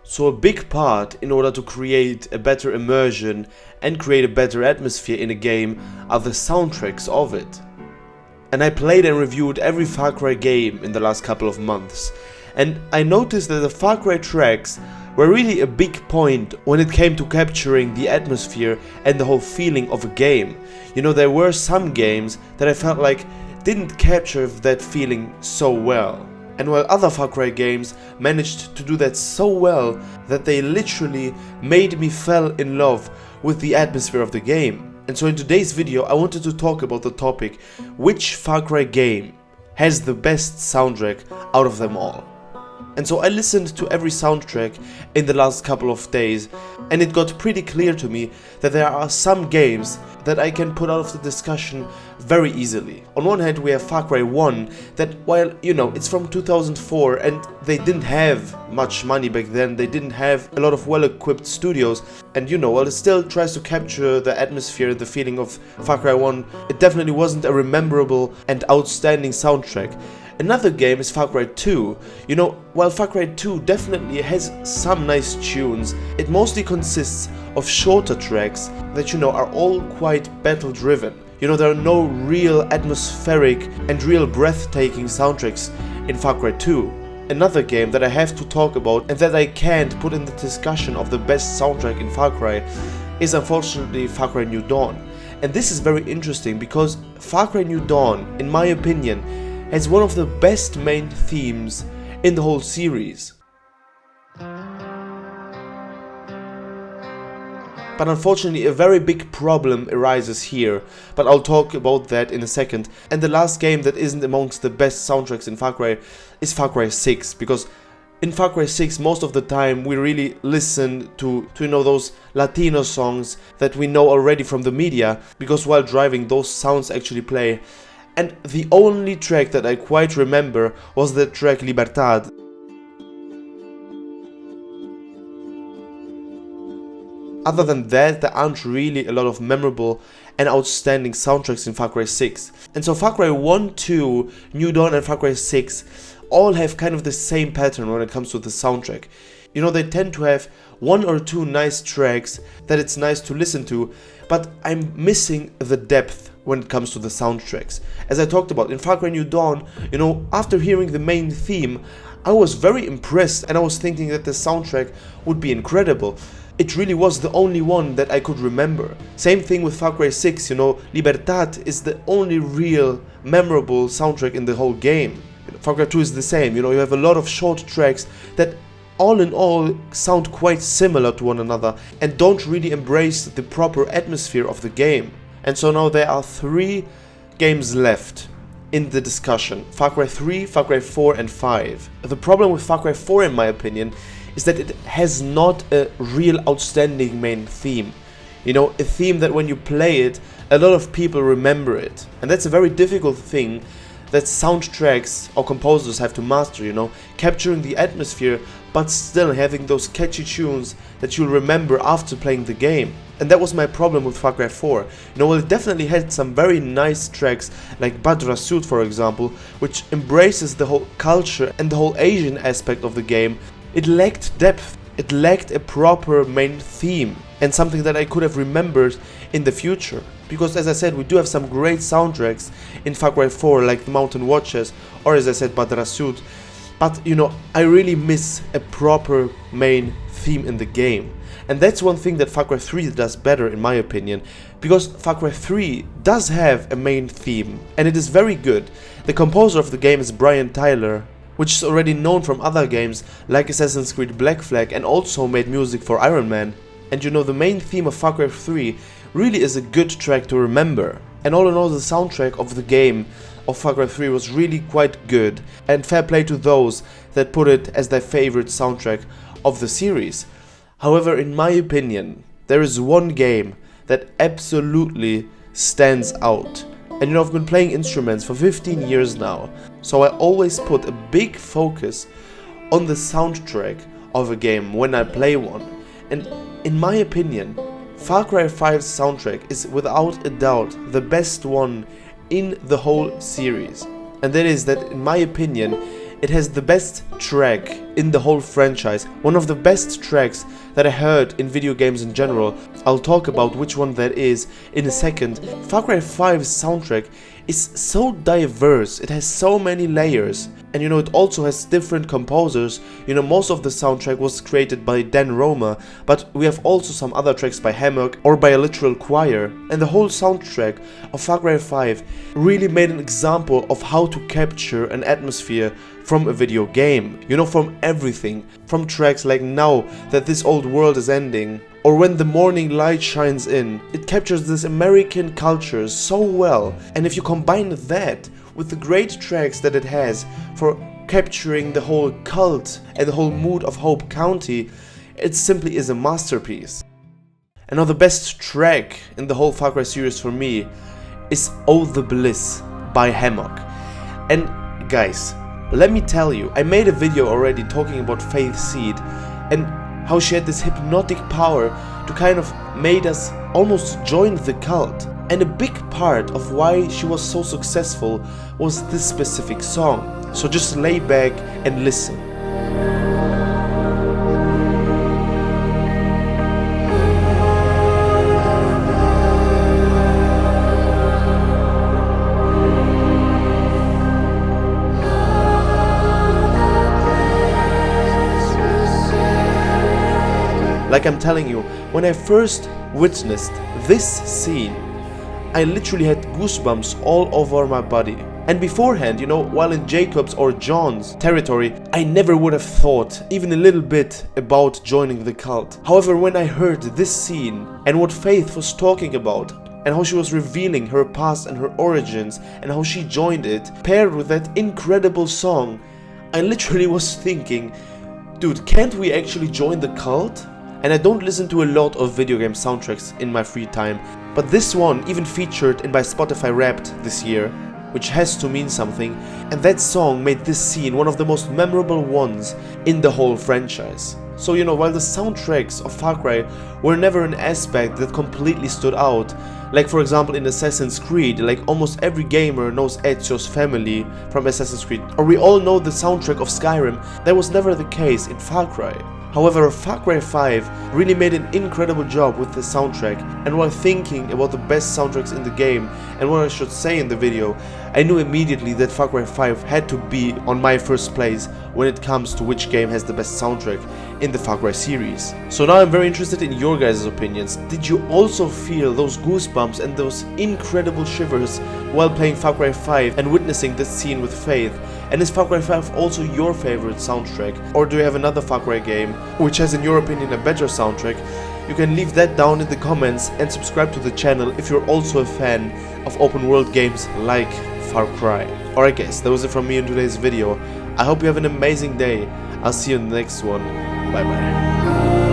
So a big part in order to create a better immersion and create a better atmosphere in a game are the soundtracks of it. And I played and reviewed every Far Cry game in the last couple of months, and I noticed that the Far Cry tracks were really a big point when it came to capturing the atmosphere and the whole feeling of a game. You know, there were some games that I felt like didn't capture that feeling so well. And while other Far Cry games managed to do that so well that they literally made me fall in love with the atmosphere of the game. And so in today's video I wanted to talk about the topic, which Far Cry game has the best soundtrack out of them all. And so I listened to every soundtrack in the last couple of days, and it got pretty clear to me that there are some games that I can put out of the discussion very easily. On one hand we have Far Cry 1 that, while you know it's from 2004 and they didn't have much money back then, they didn't have a lot of well-equipped studios, and you know, while it still tries to capture the atmosphere, the feeling of Far Cry 1, it definitely wasn't a memorable and outstanding soundtrack. Another game is Far Cry 2. You know, while Far Cry 2 definitely has some nice tunes, it mostly consists of shorter tracks that, you know, are all quite battle driven. You know, there are no real atmospheric and real breathtaking soundtracks in Far Cry 2. Another game that I have to talk about and that I can't put in the discussion of the best soundtrack in Far Cry is unfortunately Far Cry New Dawn. And this is very interesting because Far Cry New Dawn, in my opinion, has one of the best main themes in the whole series. But unfortunately a very big problem arises here, but I'll talk about that in a second. And the last game that isn't amongst the best soundtracks in Far Cry is Far Cry 6, because in Far Cry 6 most of the time we really listen to you know, those Latino songs that we know already from the media, because while driving those sounds actually play. And the only track that I quite remember was the track Libertad. Other than that, there aren't really a lot of memorable and outstanding soundtracks in Far Cry 6. And so Far Cry 1, 2, New Dawn and Far Cry 6 all have kind of the same pattern when it comes to the soundtrack. You know, they tend to have one or two nice tracks that it's nice to listen to, but I'm missing the depth when it comes to the soundtracks. As I talked about in Far Cry New Dawn, you know, after hearing the main theme, I was very impressed and I was thinking that the soundtrack would be incredible. It really was the only one that I could remember. Same thing with Far Cry 6, you know, Libertad is the only real memorable soundtrack in the whole game. Far Cry 2 is the same, you know, you have a lot of short tracks that all in all sound quite similar to one another and don't really embrace the proper atmosphere of the game. And so now there are 3 games left in the discussion: Far Cry 3, Far Cry 4 and 5. The problem with Far Cry 4 in my opinion is that it has not a real outstanding main theme. You know, a theme that when you play it, a lot of people remember it. And that's a very difficult thing that soundtracks or composers have to master, you know, capturing the atmosphere but still having those catchy tunes that you'll remember after playing the game. And that was my problem with Far Cry 4. You know, well, it definitely had some very nice tracks like Badrasut, for example, which embraces the whole culture and the whole Asian aspect of the game. It lacked depth, it lacked a proper main theme and something that I could have remembered in the future. Because as I said, we do have some great soundtracks in Far Cry 4 like The Mountain Watches or, as I said, Badrasut. But you know, I really miss a proper main theme in the game. And that's one thing that Far Cry 3 does better in my opinion, because Far Cry 3 does have a main theme and it is very good. The composer of the game is Brian Tyler, which is already known from other games like Assassin's Creed Black Flag and also made music for Iron Man. And you know, the main theme of Far Cry 3 really is a good track to remember. And all in all, the soundtrack of the game of Far Cry 3 was really quite good, and fair play to those that put it as their favorite soundtrack of the series. However, in my opinion, there is one game that absolutely stands out. And you know, I've been playing instruments for 15 years now, so I always put a big focus on the soundtrack of a game when I play one. And in my opinion, Far Cry 5's soundtrack is without a doubt the best one in the whole series. And that is that, in my opinion, it has the best track in the whole franchise, one of the best tracks that I heard in video games in general. I'll talk about which one that is in a second. Far Cry 5's soundtrack is so diverse, it has so many layers, and you know, it also has different composers. You know, most of the soundtrack was created by Dan Roma, but we have also some other tracks by Hammock or by a literal choir, and the whole soundtrack of Far Cry 5 really made an example of how to capture an atmosphere from a video game, you know, from everything, from tracks like Now That This Old World Is Ending, or When the Morning Light Shines In. It captures this American culture so well, and if you combine that with the great tracks that it has for capturing the whole cult and the whole mood of Hope County, it simply is a masterpiece. And now the best track in the whole Far Cry series for me is Oh the Bliss by Hammock. And guys, let me tell you, I made a video already talking about Faith Seed and how she had this hypnotic power to kind of made us almost join the cult. And a big part of why she was so successful was this specific song. So just lay back and listen. Like I'm telling you, when I first witnessed this scene, I literally had goosebumps all over my body. And beforehand, you know, while in Jacob's or John's territory, I never would have thought even a little bit about joining the cult. However, when I heard this scene and what Faith was talking about, and how she was revealing her past and her origins, and how she joined it, paired with that incredible song, I literally was thinking, dude, can't we actually join the cult? And I don't listen to a lot of video game soundtracks in my free time, but this one even featured in my Spotify Wrapped this year, which has to mean something, and that song made this scene one of the most memorable ones in the whole franchise. So you know, while the soundtracks of Far Cry were never an aspect that completely stood out, like for example in Assassin's Creed, like almost every gamer knows Ezio's family from Assassin's Creed, or we all know the soundtrack of Skyrim, that was never the case in Far Cry. However, Far Cry 5 really made an incredible job with the soundtrack, and while thinking about the best soundtracks in the game and what I should say in the video, I knew immediately that Far Cry 5 had to be on my first place when it comes to which game has the best soundtrack in the Far Cry series. So now I'm very interested in your guys' opinions. Did you also feel those goosebumps and those incredible shivers while playing Far Cry 5 and witnessing this scene with Faith? And is Far Cry 5 also your favorite soundtrack? Or do you have another Far Cry game which has in your opinion a better soundtrack? You can leave that down in the comments and subscribe to the channel if you're also a fan of open world games like Far Cry. Alright guys, that was it from me in today's video. I hope you have an amazing day. I'll see you in the next one. Bye bye.